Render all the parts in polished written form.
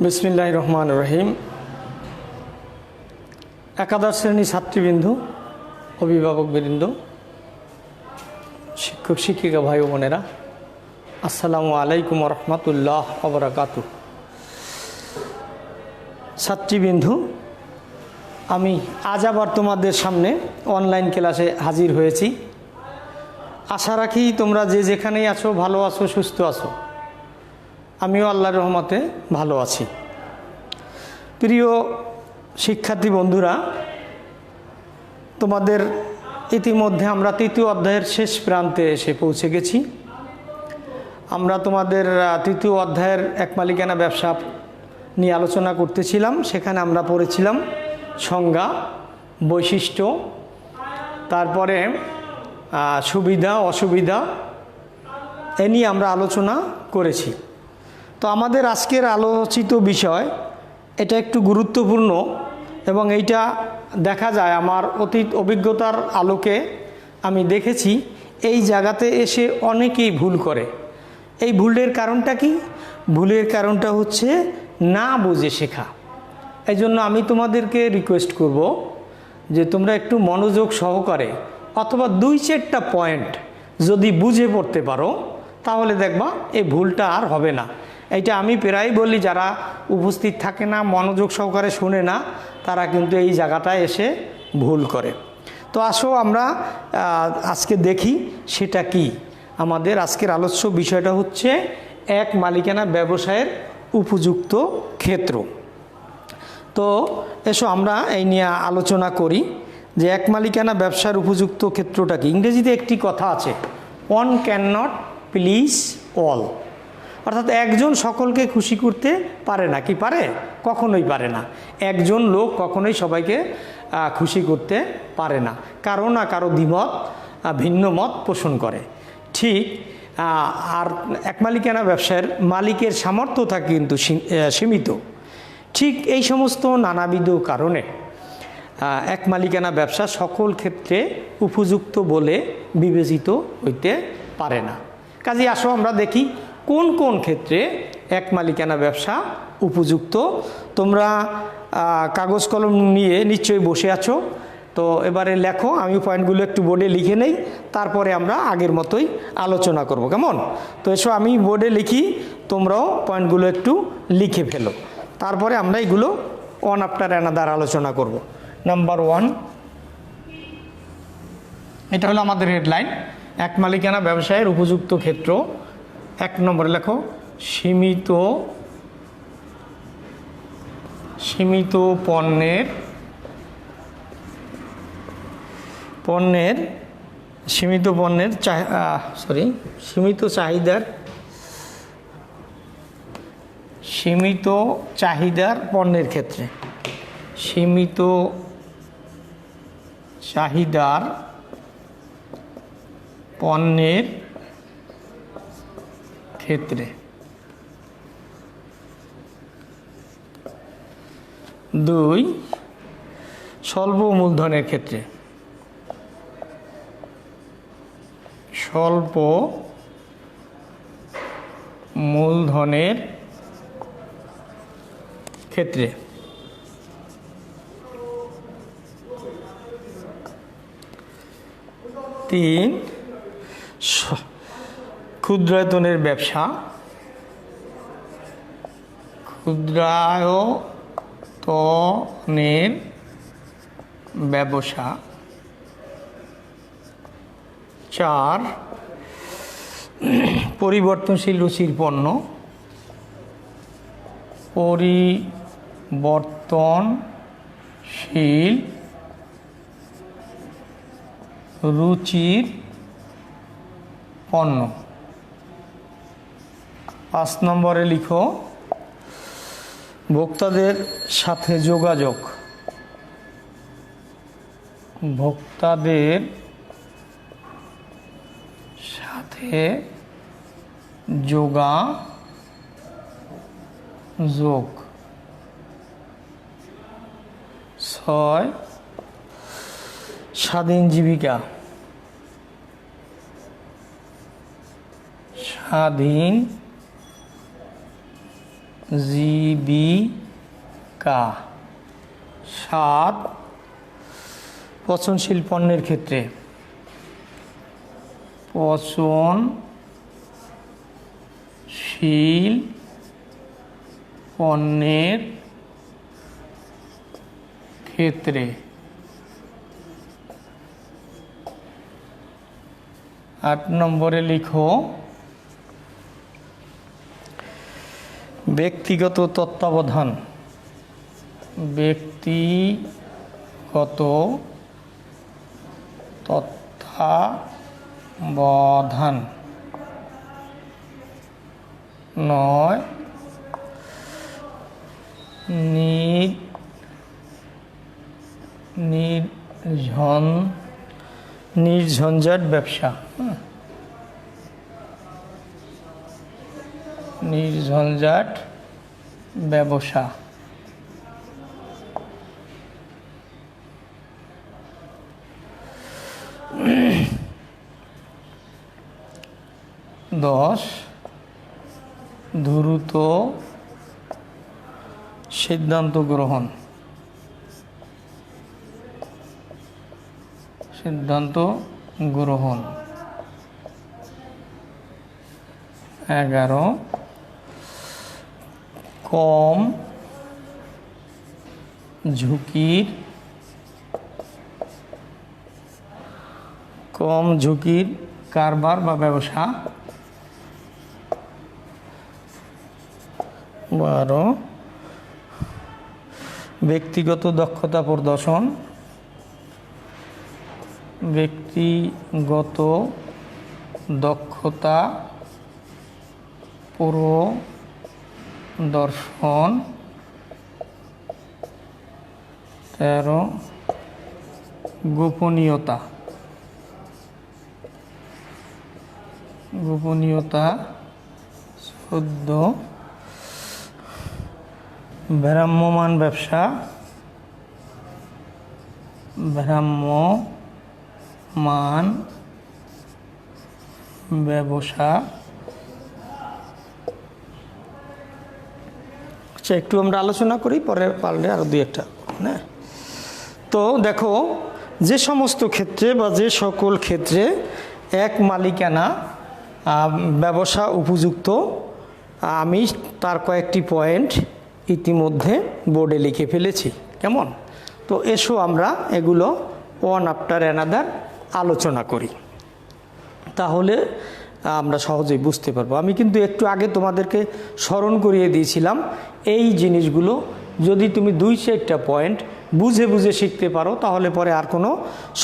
বিসমিল্লাহির রহমানির রহিম। একাদশ শ্রেণী ছাত্রীবৃন্দু, অভিভাবকবৃন্দ, শিক্ষক শিক্ষিকা ভাই ও বোনেরা, আসসালামু আলাইকুম রহমতুল্লাহ ওয়া ছাত্রীবৃন্দু, আমি আজ আবার তোমাদের সামনে অনলাইন ক্লাসে হাজির হয়েছি। আশা রাখি তোমরা যে যেখানেই আছো ভালো আছো, সুস্থ আছো। আমিও আল্লাহর রহমতে ভালো আছি। প্রিয় শিক্ষার্থী বন্ধুরা, তোমাদের ইতিমধ্যে আমরা তৃতীয় অধ্যায়ের শেষ প্রান্তে এসে পৌঁছে গেছি। আমরা তোমাদের তৃতীয় অধ্যায়ের এক মালিকানা ব্যবসা নিয়ে আলোচনা করতেছিলাম। সেখানে আমরা পড়েছিলাম সংজ্ঞা, বৈশিষ্ট্য, তারপরে সুবিধা অসুবিধা, এ নিয়ে আমরা আলোচনা করেছি। তো আমাদের আজকের আলোচিত বিষয় এটা একটু গুরুত্বপূর্ণ এবং এইটা দেখা যায় আমার অতীত অভিজ্ঞতার আলোকে আমি দেখেছি এই জায়গাতে এসে অনেকেই ভুল করে। এই ভুলের কারণটা কি? ভুলের কারণটা হচ্ছে না বুঝে শেখা। এই জন্য আমি তোমাদেরকে রিকোয়েস্ট করব যে তোমরা একটু মনোযোগ সহকারে অথবা 2-4টা পয়েন্ট যদি বুঝে পড়তে পারো তাহলে দেখবা এই ভুলটা আর হবে না। এইটা আমি প্রায় বলি, যারা উপস্থিত থাকে না, মনোযোগ সহকারে শোনে না, তারা কিন্তু এই জায়গাটায় এসে ভুল করে। তো আসো আমরা আজকে দেখি সেটা কি। আমাদের আজকের আলোচ্য বিষয়টা হচ্ছে এক মালিকানা ব্যবসায়ের উপযুক্ত ক্ষেত্র। তো এসো আমরা এই নিয়ে আলোচনা করি যে এক মালিকানা ব্যবসার উপযুক্ত ক্ষেত্রটা কি। ইংরেজিতে একটি কথা আছে, one can not please all, অর্থাৎ একজন সকলকে খুশি করতে পারে না। কি পারে? কখনোই পারে না। একজন লোক কখনোই সবাইকে খুশি করতে পারে না, কারো না কারো দ্বিমত, ভিন্ন মত পোষণ করে। ঠিক আর এক মালিকানা ব্যবসার মালিকের সামর্থ্য থাকে কিন্তু সীমিত। ঠিক এই সমস্ত নানাবিধ কারণে এক মালিকানা ব্যবসা সকল ক্ষেত্রে উপযুক্ত বলে বিবেচিত হইতে পারে না। কাজে আসো আমরা দেখি কোন কোন ক্ষেত্রে এক মালিকানা ব্যবসা উপযুক্ত। তোমরা কাগজ কলম নিয়ে নিশ্চয়ই বসে আছো। তো এবারে লেখো, আমি পয়েন্টগুলো একটু বোর্ডে লিখে নেই, তারপরে আমরা আগের মতোই আলোচনা করব, কেমন? তো এসো আমি বোর্ডে লিখি, তোমরাও পয়েন্টগুলো একটু লিখে ফেলো, তারপরে আমরা এগুলো ওয়ান আফটার অ্যানাদার আলোচনা করব। নাম্বার 1, এটা হলো আমাদের হেডলাইন, এক মালিকানা ব্যবসায়ের উপযুক্ত ক্ষেত্র। 1 নম্বরে লেখো সীমিত পণ্যের সীমিত চাহিদার পণ্যের ক্ষেত্রে, সীমিত চাহিদার পণ্যের ক্ষেত্রে। 2, স্বল্প মূলধনের ক্ষেত্রে, স্বল্প মূলধনের ক্ষেত্রে। 3, ক্ষুদ্রায়তনের ব্যবসা, ক্ষুদ্রায়তনের ব্যবসা। 4, পরিবর্তনশীল রুচির পণ্য, পরিবর্তনশীল রুচির পণ্য। 5 নম্বরে লিখো ভোক্তাদের সাথে যোগাযোগ, ভোক্তাদের সাথে যোগাযোগ। 6, স্বাধীন জীবিকা, স্বাধীন জীবিকা। 7 পচনশীল পণ্যের ক্ষেত্রে পচনশীল পণ্যের ক্ষেত্রে 8 নম্বরে লিখো ব্যক্তিগত তত্ত্বাবধান। ব্যক্তিগত তত্ত্বাবধান 9 নির্ঝঞ্ঝাট ব্যবসা। নির্ঝঞ্ঝাট ব্যবসা। 10 দ্রুত সিদ্ধান্ত গ্রহণ। সিদ্ধান্ত গ্রহণ। 11 কম ঝুঁকির কারবার বা ব্যবসা। 12 ব্যক্তিগত দক্ষতা প্রদর্শন। ব্যক্তিগত দক্ষতা প্রদর্শন। 13 গোপনীয়তা। 14 ভ্রাম্যমাণ ব্যবসা। ভ্রাম্যমাণ ব্যবসা। আচ্ছা, একটু আমরা আলোচনা করি, পরে পারলে আরও 2-1টা। হ্যাঁ, তো দেখো, যে সমস্ত ক্ষেত্রে বা যে সকল ক্ষেত্রে এক মালিকানা ব্যবসা উপযুক্ত, আমি তার কয়েকটি পয়েন্ট ইতিমধ্যে বোর্ডে লিখে ফেলেছি। কেমন? তো এসো আমরা এগুলো ওয়ান আফটার অ্যানাদার আলোচনা করি, তাহলে আমরা সহজেই বুঝতে পারবো। আমি কিন্তু একটু আগে তোমাদেরকে স্মরণ করিয়ে দিয়েছিলাম, এই জিনিসগুলো যদি তুমি 2-4টা পয়েন্ট বুঝে বুঝে শিখতে পারো, তাহলে পরে আর কোনো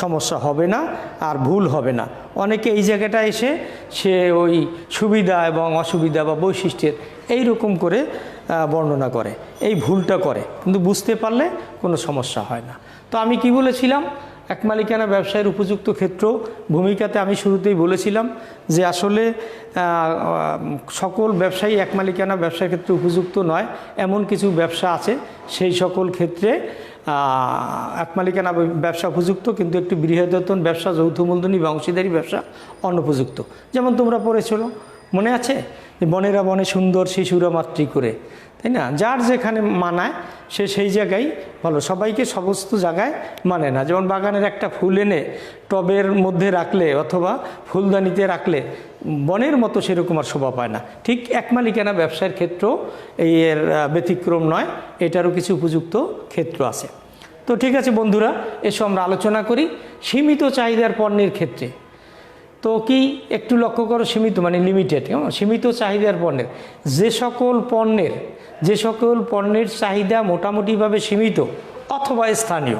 সমস্যা হবে না, আর ভুল হবে না। অনেকে এই জায়গাটা এসে সে ওই সুবিধা এবং অসুবিধা বা বৈশিষ্ট্যের এই রকম করে বর্ণনা করে, এই ভুলটা করে, কিন্তু বুঝতে পারলে কোনো সমস্যা হয় না। তো আমি কি বলেছিলাম, এক মালিকানা ব্যবসায়ের উপযুক্ত ক্ষেত্র ভূমিকাতে আমি শুরুতেই বলেছিলাম যে আসলে সকল ব্যবসায়ী এক মালিকানা ব্যবসার ক্ষেত্রে উপযুক্ত নয়, এমন কিছু ব্যবসা আছে সেই সকল ক্ষেত্রে এক মালিকানা ব্যবসা উপযুক্ত, কিন্তু একটি বৃহদায়তন ব্যবসা, যৌথ মূলধনী বা অংশীদারি ব্যবসা অনুপযুক্ত। যেমন তোমরা পড়েছিল, মনে আছে, যে বনেরা বনে সুন্দর শিশুরা মাতৃ করে, তাই না? যার যেখানে মানায় সে সেই জায়গায় ভালো, সবাইকে সমস্ত জায়গায় মানে না। যেমন বাগানের একটা ফুল এনে টবের মধ্যে রাখলে অথবা ফুলদানিতে রাখলে বনের মতো সেরকম আর শোভা পায় না। ঠিক এক মালিকানা ব্যবসার ক্ষেত্র এর ব্যতিক্রম নয়, এটারও কিছু উপযুক্ত ক্ষেত্র আছে। তো ঠিক আছে বন্ধুরা, এসো আমরা আলোচনা করি সীমিত চাহিদার পণ্যের ক্ষেত্রে। তো কি একটু লক্ষ্য করো, সীমিত মানে লিমিটেড, কেমন? সীমিত চাহিদার পণ্যের যে সকল পণ্যের চাহিদা মোটামুটিভাবে সীমিত অথবা স্থানীয়,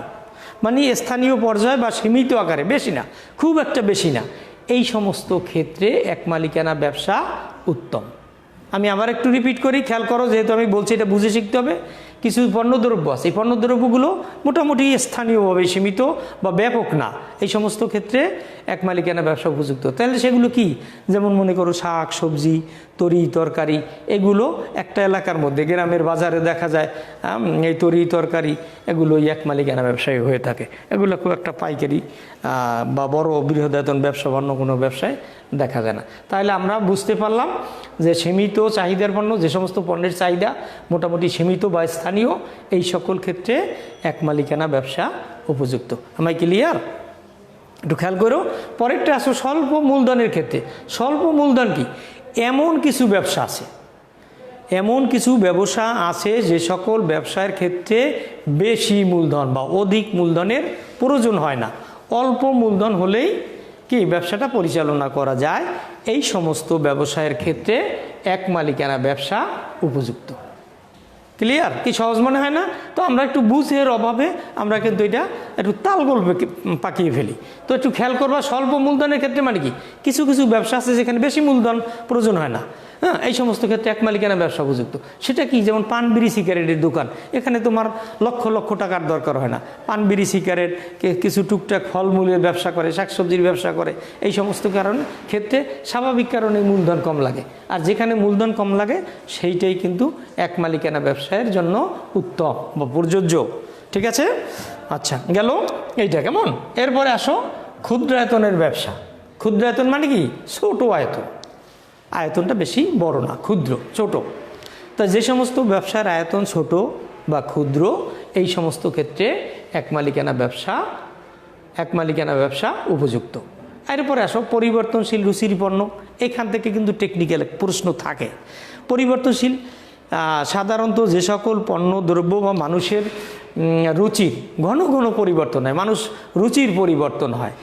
মানে স্থানীয় পর্যায়ে বা সীমিত আকারে, বেশি না, খুব একটা বেশি না, এই সমস্ত ক্ষেত্রে এক মালিকানা ব্যবসা উত্তম। আমি আবার একটু রিপিট করি, খেয়াল করো, যেহেতু আমি বলছি এটা বুঝে শিখতে হবে। কিছু পণ্যদ্রব্য আছে, এই পণ্যদ্রব্যগুলো মোটামুটি স্থানীয়ভাবে সীমিত বা ব্যাপক না, এই সমস্ত ক্ষেত্রে এক মালিকানা ব্যবসা উপযুক্ত। তাহলে সেগুলো কি? যেমন মনে করো শাক সবজি, তরি তরকারি, এগুলো একটা এলাকার মধ্যে গ্রামের বাজারে দেখা যায় এই তরি তরকারি এগুলোই এক মালিকানা ব্যবসায়ী হয়ে থাকে। এগুলো খুব একটা পাইকারি বা বড় বৃহদায়তন ব্যবসা বা অন্য কোনো ব্যবসায় দেখা যায় না। তাহলে আমরা বুঝতে পারলাম যে সীমিত চাহিদার পণ্য, যে সমস্ত পণ্যের চাহিদা মোটামুটি সীমিত বা স্থানীয়, এই সকল ক্ষেত্রে এক মালিকানা ব্যবসা উপযুক্ত। আমায় ক্লিয়ার? একটু খেয়াল করো। পরেরটা আসো স্বল্প মূলধনের ক্ষেত্রে। স্বল্প মূলধন কি? এমন কিছু ব্যবসা আছে, এমন কিছু ব্যবসা আছে যে সকল ব্যবসার ক্ষেত্রে বেশি মূলধন বা অধিক মূলধনের প্রয়োজন হয় না, অল্প মূলধন হলেই কি ব্যবসাটা পরিচালনা করা যায়। এই সমস্ত ব্যবসায়ের ক্ষেত্রে এক মালিকানা ব্যবসা উপযুক্ত। ক্লিয়ার? কি সহজ মনে হয় না? তো আমরা একটু বুঝের অভাবে আমরা কিন্তু এটা একটু তালগোল পাকিয়ে ফেলি। তো একটু খেয়াল করবা, স্বল্প মূলধনের ক্ষেত্রে মানে কি, কিছু কিছু ব্যবসা আছে যেখানে বেশি মূলধন প্রয়োজন হয় না, হ্যাঁ, এই সমস্ত ক্ষেত্রে এক মালিকানা ব্যবসা উপযুক্ত। সেটা কি? যেমন পান বিড়ি সিগারেটের দোকান, এখানে তোমার লক্ষ লক্ষ টাকার দরকার হয় না। পান বিড়ি সিগারেট, কিছু টুকটাক ফলমূলের ব্যবসা করে, শাকসবজির ব্যবসা করে, এই সমস্ত কারণে ক্ষেত্রে স্বাভাবিক কারণে মূলধন কম লাগে। আর যেখানে মূলধন কম লাগে সেইটাই কিন্তু এক মালিকানা ব্যবসায়ের জন্য উত্তম বা প্রযোজ্য। ঠিক আছে? আচ্ছা, গেল এইটা। কেমন? এরপরে আসো ক্ষুদ্রায়তনের ব্যবসা। ক্ষুদ্রায়তন মানে কি? ছোট আয়তন, আয়তনটা বেশি বড় না, ক্ষুদ্র, ছোট। তা যে সমস্ত ব্যবসার আয়তন ছোট বা ক্ষুদ্র, এই সমস্ত ক্ষেত্রে এক মালিকানা ব্যবসা উপযুক্ত। এরপরে আসো পরিবর্তনশীল রুচির পণ্য। এখান থেকে কিন্তু টেকনিক্যাল প্রশ্ন থাকে। পরিবর্তনশীল সাধারণত যে সকল পণ্য দ্রব্য বা মানুষের রুচির ঘন ঘন পরিবর্তন হয়, মানুষ রুচির পরিবর্তন হয়,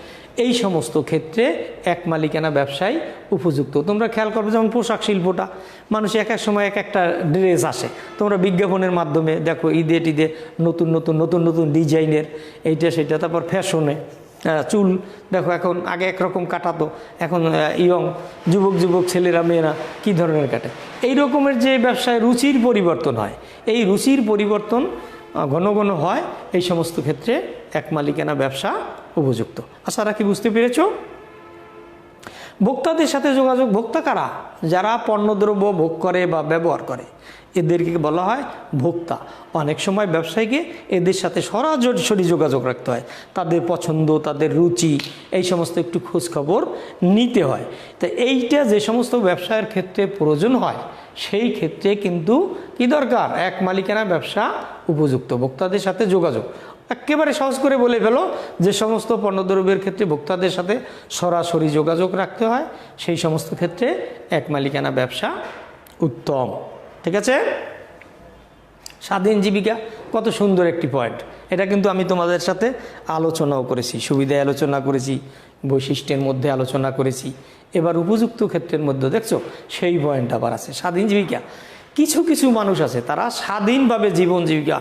এই সমস্ত ক্ষেত্রে এক মালিকানা ব্যবসায় উপযুক্ত। তোমরা খেয়াল করবে, যেমন পোশাক শিল্পটা, মানুষ এক এক সময় এক একটা ড্রেস আসে, তোমরা বিজ্ঞাপনের মাধ্যমে দেখো ঈদে টিদে নতুন নতুন নতুন নতুন ডিজাইনের এইটা সেটা, তারপর ফ্যাশনে চুল দেখো, এখন আগে একরকম কাটাতো, এখন ইয়ং যুবক ছেলেরা মেয়েরা কী ধরনের কাটে। এই রকমের যে ব্যবসায় রুচির পরিবর্তন হয়, এই রুচির পরিবর্তন ঘন ঘন হয়, এই সমস্ত ক্ষেত্রে এক মালিকানা ব্যবসা উপযুক্ত। আশা রাখি বুঝতে পেরেছ। ভোক্তাদের সাথে যোগাযোগ। ভোক্তা কারা? যারা পণ্যদ্রব্য ভোগ করে বা ব্যবহার করে, এদেরকে বলা হয় ভোক্তা। অনেক সময় ব্যবসায়ীকে এদের সাথে সরাসরি যোগাযোগ রাখতে হয়, তাদের পছন্দ, তাদের রুচি, এই সমস্ত একটু খোঁজখবর নিতে হয়। তো এইটা যে সমস্ত ব্যবসায়ের ক্ষেত্রে প্রয়োজন হয়, সেই ক্ষেত্রে কিন্তু কি দরকার? এক মালিকানা ব্যবসা উপযুক্ত। ভোক্তাদের সাথে যোগাযোগ একেবারে সহজ করে বলে ফেলো, যে সমস্ত পণ্যদ্রব্যের ক্ষেত্রে ভোক্তাদের সাথে সরাসরি যোগাযোগ রাখতে হয়, সেই সমস্ত ক্ষেত্রে এক মালিকানা ব্যবসা উত্তম। ঠিক আছে? স্বাধীন জীবিকা, কত সুন্দর একটি পয়েন্ট। এটা কিন্তু আমি তোমাদের সাথে আলোচনাও করেছি, সুবিধায় আলোচনা করেছি, বৈশিষ্ট্যের মধ্যে আলোচনা করেছি। এবার উপযুক্ত ক্ষেত্রের মধ্যে দেখছো সেই পয়েন্ট আবার আছে। স্বাধীন জীবিকা, কিছু কিছু মানুষ আছে তারা স্বাধীনভাবে জীবন জীবিকা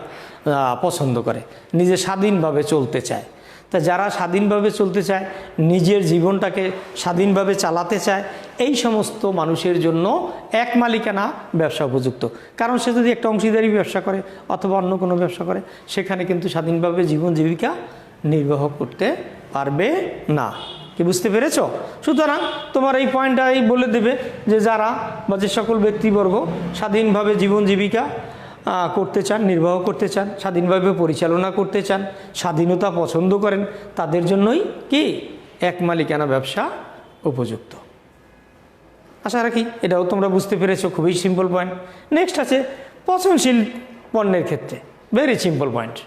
পছন্দ করে, নিজে স্বাধীনভাবে চলতে চায়। তা যারা স্বাধীনভাবে চলতে চায়, নিজের জীবনটাকে স্বাধীনভাবে চালাতে চায়, এই সমস্ত মানুষের জন্য এক মালিকানা ব্যবসা উপযুক্ত। কারণ সে যদি একটা অংশীদারি ব্যবসা করে অথবা অন্য কোনো ব্যবসা করে, সেখানে কিন্তু স্বাধীনভাবে জীবন জীবিকা নির্বাহ করতে পারবে না। কি বুঝতে পেরেছ? সুতরাং তোমার এই পয়েন্টটাই বলে দেবে যে যারা বা যে সকল ব্যক্তিবর্গ স্বাধীনভাবে জীবন জীবিকা করতে চান, নির্বাহ করতে চান, স্বাধীনভাবে পরিচালনা করতে চান, স্বাধীনতা পছন্দ করেন, তাদের জন্যই কি এক মালিকানা ব্যবসা উপযুক্ত। আশা রাখি এটাও তোমরা বুঝতে পেরেছো। খুবই সিম্পল পয়েন্ট। নেক্সট আছে পচনশীল পণ্যের ক্ষেত্রে। Very simple point.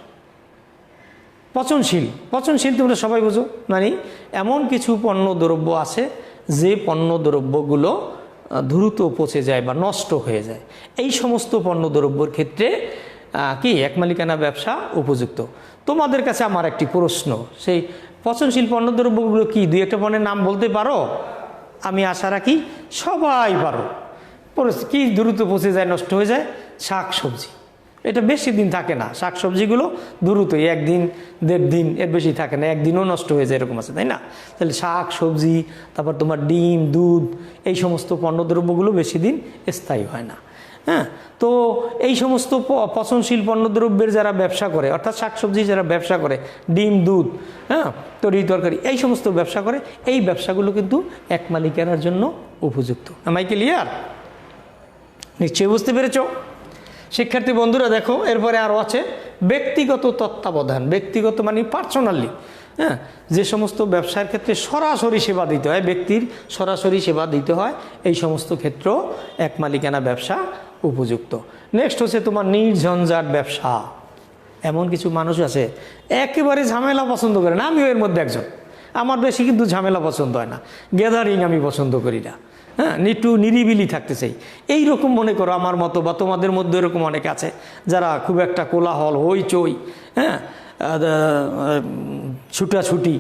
পচনশীল তোমরা সবাই বুঝো, মানে এমন কিছু পণ্য দ্রব্য আছে যে পণ্য দ্রব্যগুলো দ্রুত পচে যায় বা নষ্ট হয়ে যায়। এই সমস্ত পণ্য দ্রব্যের ক্ষেত্রে কি এক মালিকানা ব্যবসা উপযুক্ত। তোমাদের কাছে আমার একটি প্রশ্ন, সেই পচনশীল পণ্য দ্রব্যগুলো কি? দুই একটা পণ্যের নাম বলতে পারো? আমি আশা রাখি সবাই পারো। কি দ্রুত পচে যায়, নষ্ট হয়ে যায়? শাক সবজি। এটা বেশি দিন থাকে না, শাক সবজিগুলো দ্রুতই, একদিন দেড় দিন এর বেশি থাকে না, একদিনও নষ্ট হয়ে যায়, এরকম আছে, তাই না? তাহলে শাক সবজি, তারপর তোমার ডিম, দুধ, এই সমস্ত পণ্যদ্রব্যগুলো বেশি দিন স্থায়ী হয় না। হ্যাঁ, তো এই সমস্ত পচনশীল পণ্যদ্রব্যের যারা ব্যবসা করে, অর্থাৎ শাকসবজি যারা ব্যবসা করে, ডিম, দুধ, হ্যাঁ, তরকারি, এই সমস্ত ব্যবসা করে, এই ব্যবসাগুলো কিন্তু এক মালিকানার জন্য উপযুক্ত। আমায় ক্লিয়ার? নিশ্চয়ই বুঝতে পেরেছ? শিক্ষার্থী বন্ধুরা দেখো, এরপরে আরও আছে ব্যক্তিগত তত্ত্বাবধান। ব্যক্তিগত মানে পার্সোনালি, হ্যাঁ, যে সমস্ত ব্যবসার ক্ষেত্রে সরাসরি সেবা দিতে হয়, ব্যক্তির সরাসরি সেবা দিতে হয়, এই সমস্ত ক্ষেত্র এক মালিকানা ব্যবসা উপযুক্ত। নেক্সট হচ্ছে তোমার নির্ঝঞ্ঝাট ব্যবসা। এমন কিছু মানুষ আছে একেবারে ঝামেলা পছন্দ করে না, আমিও এর মধ্যে একজন। আমার বেশি কিন্তু ঝামেলা পছন্দ হয় না, গ্যাদারিং আমি পছন্দ করি না। হ্যাঁ, একটু নিরিবিলি থাকতে চাই। এইরকম মনে করো আমার মতো বা তোমাদের মধ্যে এরকম অনেক আছে যারা খুব একটা কোলাহল, হইচই, হ্যাঁ, ছুটাছুটি,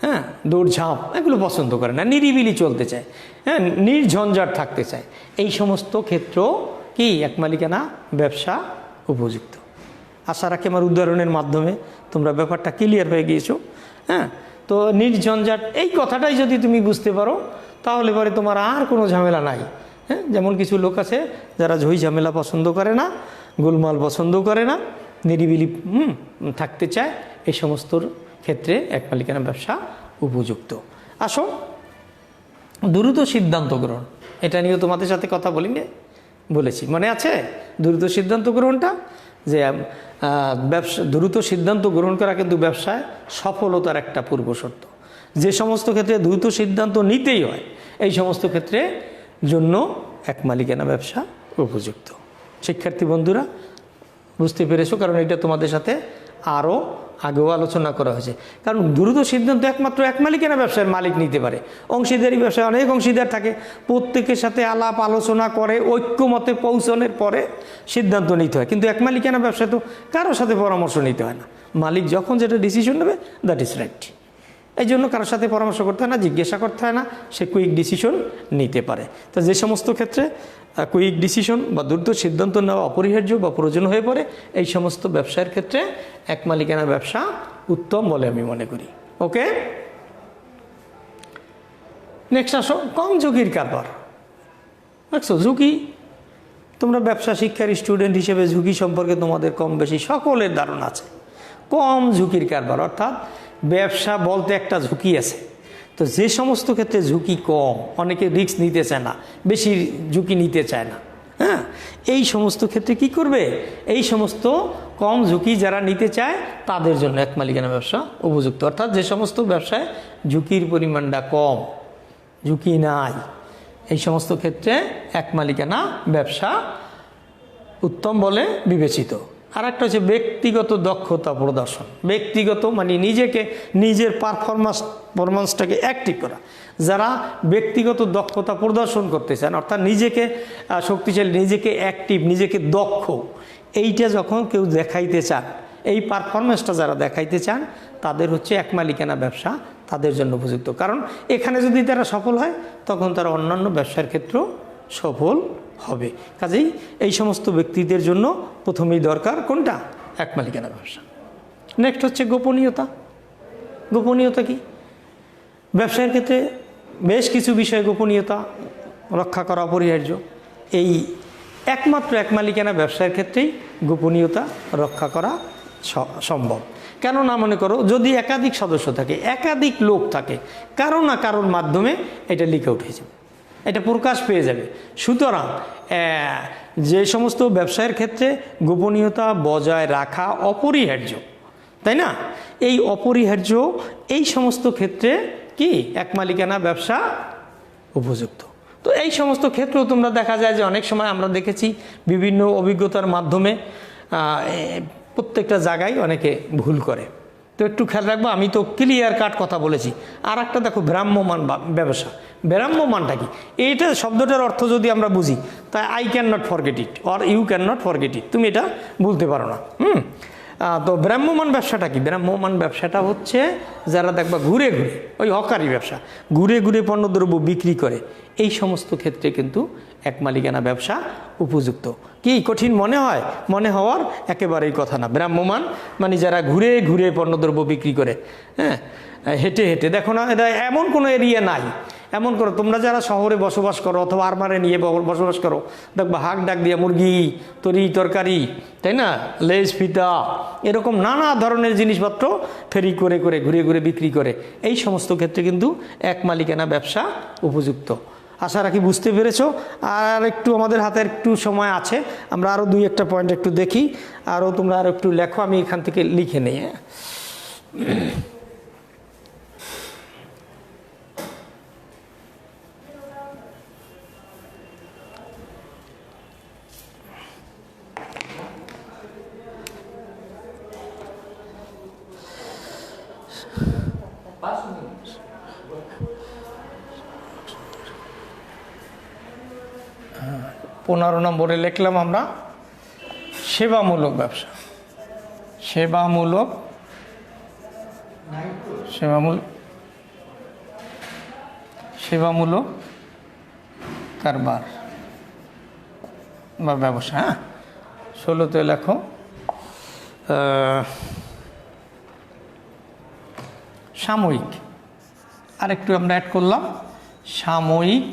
হ্যাঁ, দৌড়ঝাঁপ এগুলো পছন্দ করে না, নিরিবিলি চলতে চায়, হ্যাঁ, নির্ঝঞ্ঝাট থাকতে চায়। এই সমস্ত ক্ষেত্র কি এক মালিকানা ব্যবসা উপযুক্ত। আশা রাখি আমার উদাহরণের মাধ্যমে তোমরা ব্যাপারটা ক্লিয়ার হয়ে গিয়েছো। হ্যাঁ, তো নির্ঝঞ্ঝাট এই কথাটাই যদি তুমি বুঝতে পারো তাহলে পরে তোমার আর কোনো ঝামেলা নাই। হ্যাঁ, যেমন কিছু লোক আছে যারা ঝই ঝামেলা পছন্দ করে না, গোলমাল পছন্দ করে না, নিরিবিলি থাকতে চায়, এই সমস্ত ক্ষেত্রে এক মালিকানা ব্যবসা উপযুক্ত। আসো দ্রুত সিদ্ধান্ত গ্রহণ, এটা নিয়েও তোমাদের সাথে কথা বলেছি, মনে আছে? দ্রুত সিদ্ধান্ত গ্রহণটা, যে ব্যবসা দ্রুত সিদ্ধান্ত গ্রহণ করা কিন্তু ব্যবসায় সফলতার একটা পূর্বশর্ত। যে সমস্ত ক্ষেত্রে দ্রুত সিদ্ধান্ত নিতেই হয়, এই সমস্ত ক্ষেত্রে জন্য এক মালিকানা ব্যবসা উপযুক্ত। শিক্ষার্থী বন্ধুরা বুঝতে পেরেছো? কারণ এটা তোমাদের সাথে আরও আগেও আলোচনা করা হয়েছে। কারণ দ্রুত সিদ্ধান্ত একমাত্র এক মালিকানা ব্যবসার মালিক নিতে পারে। অংশীদারি ব্যবসায় অনেক অংশীদার থাকে, প্রত্যেকের সাথে আলাপ আলোচনা করে ঐক্যমতে পৌঁছানোর পরে সিদ্ধান্ত নিতে হয়। কিন্তু এক মালিকানা ব্যবসায় তো কারোর সাথে পরামর্শ নিতে হয় না, মালিক যখন যেটা ডিসিশন নেবে দ্যাট ইজ রাইট। এই জন্য কারোর সাথে পরামর্শ করতে হয় না, জিজ্ঞাসা করতে হয় না, সে কুইক ডিসিশন নিতে পারে। তো যে সমস্ত ক্ষেত্রে কুইক ডিসিশন বা দ্রুত সিদ্ধান্ত নেওয়া অপরিহার্য বা প্রয়োজন হয়ে পড়ে, এই সমস্ত ব্যবসার ক্ষেত্রে এক মালিকানা ব্যবসা উত্তম বলে আমি মনে করি। ওকে, নেক্সট আসো কম ঝুঁকির কারবার। দেখছো ঝুঁকি, তোমরা ব্যবসা শিক্ষার স্টুডেন্ট হিসেবে ঝুঁকি সম্পর্কে তোমাদের কম বেশি সকলের ধারণা আছে। কম ঝুঁকির কারবার অর্থাৎ ব্যবসা বলতে একটা ঝুঁকি আছে। তো যে সমস্ত ক্ষেত্রে ঝুঁকি কম, অনেকে রিস্ক নিতে চায় না, বেশি ঝুঁকি নিতে চায় না, হ্যাঁ, এই সমস্ত ক্ষেত্রে কি করবে? এই সমস্ত কম ঝুঁকি যারা নিতে চায় তাদের জন্য এক মালিকানা ব্যবসা উপযুক্ত। অর্থাৎ যে সমস্ত ব্যবসায় ঝুঁকির পরিমাণটা কম, ঝুঁকি নাই, এই সমস্ত ক্ষেত্রে এক মালিকানা ব্যবসা উত্তম বলে বিবেচিত। আর একটা হচ্ছে ব্যক্তিগত দক্ষতা প্রদর্শন। ব্যক্তিগত মানে নিজের পারফরমেন্সটাকে অ্যাক্টিভ করা। যারা ব্যক্তিগত দক্ষতা প্রদর্শন করতে চান, অর্থাৎ নিজেকে শক্তিশালী, নিজেকে অ্যাক্টিভ, নিজেকে দক্ষ, এইটা যখন কেউ দেখাইতে চান, এই পারফরমেন্সটা যারা দেখাইতে চান, তাদের হচ্ছে এক মালিকানা ব্যবসা তাদের জন্য উপযুক্ত। কারণ এখানে যদি তারা সফল হয় তখন তারা অন্যান্য ব্যবসার ক্ষেত্রেও সফল হবে। কাজেই এই সমস্ত ব্যক্তিদের জন্য প্রথমেই দরকার কোনটা? এক মালিকানা ব্যবসা। নেক্সট হচ্ছে গোপনীয়তা। গোপনীয়তা কি? ব্যবসার ক্ষেত্রে বেশ কিছু বিষয়ে গোপনীয়তা রক্ষা করা অপরিহার্য। এই একমাত্র এক মালিকানা ব্যবসার ক্ষেত্রেই গোপনীয়তা রক্ষা করা সম্ভব। কেননা মনে করো যদি একাধিক সদস্য থাকে, একাধিক লোক থাকে, কারো না কারোর মাধ্যমে এটা লিক আউট হয়ে যাবে, এটা প্রকাশ পেয়ে যাবে। সুতরাং যে সমস্ত ব্যবসায়ের ক্ষেত্রে গোপনীয়তা বজায় রাখা অপরিহার্য, তাই না? এই অপরিহার্য, এই সমস্ত ক্ষেত্রে কি এক মালিকানা ব্যবসা উপযুক্ত। তো এই সমস্ত ক্ষেত্রেও তোমরা দেখা যায় যে অনেক সময় আমরা দেখেছি বিভিন্ন অভিজ্ঞতার মাধ্যমে প্রত্যেকটা জায়গায় অনেকে ভুল করে। তো একটু খেয়াল রাখবো, আমি তো ক্লিয়ার কাট কথা বলেছি। আর একটা দেখো ভ্রাম্যমান ব্যবসা। ভ্রাম্যমানটা কি? এইটা শব্দটার অর্থ যদি আমরা বুঝি, তাই I can not forget it or you can not forget it, তুমি এটা ভুলতে পারো না। তো ভ্রাম্যমান ব্যবসাটা কি? ভ্রাম্যমান ব্যবসাটা হচ্ছে যারা দেখবা ঘুরে ঘুরে, ওই হকারি ব্যবসা, ঘুরে ঘুরে পণ্যদ্রব্য বিক্রি করে, এই সমস্ত ক্ষেত্রে কিন্তু এক মালিকানা ব্যবসা উপযুক্ত। কি কঠিন মনে হয়? মনে হওয়ার একেবারেই কথা না। ভ্রাম্যমান মানে যারা ঘুরে ঘুরে পণ্যদ্রব্য বিক্রি করে, হ্যাঁ, হেঁটে হেঁটে। দেখো না, এটা এমন কোনো এরিয়া নাই। এমন করো তোমরা যারা শহরে বসবাস করো অথবা আরমারে নিয়ে বসবাস করো, দেখবা হাঁক ডাক দিয়া মুরগি, তরকারি, তাই না, লেজ ফিতা, এরকম নানা ধরনের জিনিসপত্র ফেরি করে করে ঘুরে ঘুরে বিক্রি করে। এই সমস্ত ক্ষেত্রে কিন্তু এক মালিকানা ব্যবসা উপযুক্ত। আশা রাখি বুঝতে পেরেছো। আর একটু আমাদের হাতে একটু সময় আছে, আমরা আরও দুই একটা পয়েন্ট একটু দেখি। আরও তোমরা আরও একটু লেখো, আমি এখান থেকে লিখে নেই। 15 নম্বরে লিখলাম আমরা সেবামূলক ব্যবসা। সেবামূলক সেবামূলক কারবার বা ব্যবসা। হ্যাঁ, 16তে লেখো সাময়িক। আরেকটু আমরা অ্যাড করলাম সাময়িক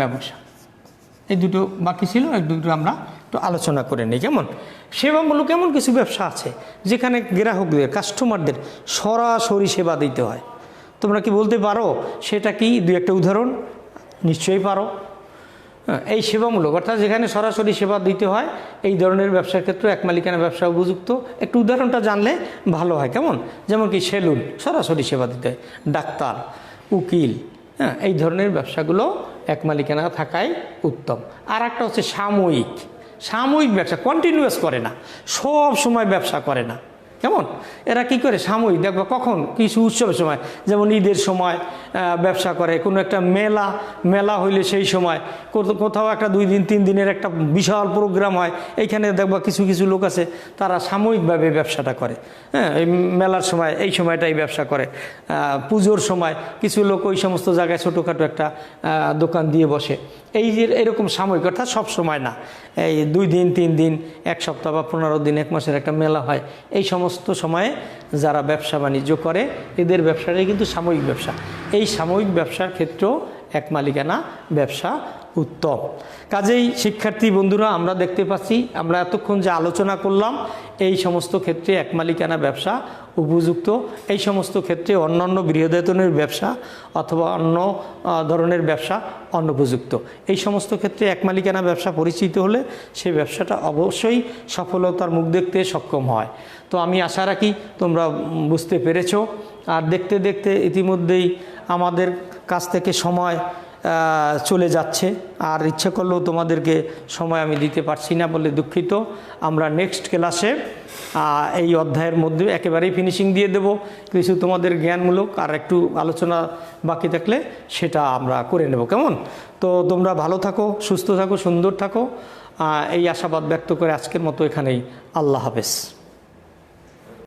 ব্যবসা। এই দুটো বাকি ছিল, এই দুটো আমরা একটু আলোচনা করে নিই। কেমন সেবামূলক এমন কিছু ব্যবসা আছে যেখানে গ্রাহকদের, কাস্টমারদের সরাসরি সেবা দিতে হয়। তোমরা কি বলতে পারো সেটা কি? দুই একটা উদাহরণ নিশ্চয়ই পারো। এই সেবামূলক অর্থাৎ যেখানে সরাসরি সেবা দিতে হয়, এই ধরনের ব্যবসার ক্ষেত্রে এক মালিকানা ব্যবসা উপযুক্ত। একটু উদাহরণটা জানলে ভালো হয়। কেমন? যেমন কি সেলুন, সরাসরি সেবা দিতে হয়। ডাক্তার, উকিল, হ্যাঁ, এই ধরনের ব্যবসাগুলো এক মালিকানা থাকাই উত্তম। আর একটা হচ্ছে সাময়িক। সাময়িক ব্যবসা কন্টিনিউয়াস করে না, সব সময় ব্যবসা করে না। কেমন? এরা কি করে? সাময়িক। দেখবো কখন কিছু উৎসবের সময়, যেমন ঈদের সময় ব্যবসা করে, কোনো একটা মেলা হইলে সেই সময়, কোথাও একটা 2 দিন 3 দিনের একটা বিশাল প্রোগ্রাম হয়, এইখানে দেখবা কিছু কিছু লোক আছে তারা সাময়িকভাবে ব্যবসাটা করে। হ্যাঁ, এই মেলার সময় এই সময়টাই ব্যবসা করে। পুজোর সময় কিছু লোক ওই সমস্ত জায়গায় ছোটোখাটো একটা দোকান দিয়ে বসে। এই যে এরকম সাময়িক, অর্থাৎ সব সময় না, এই 2 দিন 3 দিন, 1 সপ্তাহ বা 15 দিন, 1 মাসের একটা মেলা হয়, এই সমস্ত সময়ে যারা ব্যবসা বাণিজ্য করে এদের ব্যবসাটাই কিন্তু সাময়িক ব্যবসা। এই সাময়িক ব্যবসার ক্ষেত্রেও এক মালিকানা ব্যবসা উত্তম। কাজেই শিক্ষার্থী বন্ধুরা, আমরা দেখতে পাচ্ছি আমরা এতক্ষণ যে আলোচনা করলাম, এই সমস্ত ক্ষেত্রে এক মালিকানা ব্যবসা উপযুক্ত। এই সমস্ত ক্ষেত্রে অন্যান্য গৃহদায়তনের ব্যবসা অথবা অন্য ধরনের ব্যবসা অনুপযুক্ত। এই সমস্ত ক্ষেত্রে এক মালিকানা ব্যবসা পরিচিত হলে সেই ব্যবসাটা অবশ্যই সফলতার মুখ দেখতে সক্ষম হয়। তো আমি আশা রাখি তোমরা বুঝতে পেরেছো। আর দেখতে দেখতে ইতিমধ্যেই আমাদের কাছ থেকে সময় চলে যাচ্ছে, আর ইচ্ছে করলেও তোমাদেরকে সময় আমি দিতে পারছি না বলে দুঃখিত। আমরা নেক্সট ক্লাসে এই অধ্যায়ের মধ্যে একেবারেই ফিনিশিং দিয়ে দেব। কিছু তোমাদের জ্ঞানমূলক আর একটু আলোচনা বাকি থাকলে সেটা আমরা করে নেব। কেমন? তো তোমরা ভালো থাকো, সুস্থ থাকো, সুন্দর থাকো, এই আশাবাদ ব্যক্ত করে আজকের মতো এখানেই। আল্লাহ হাফেজ।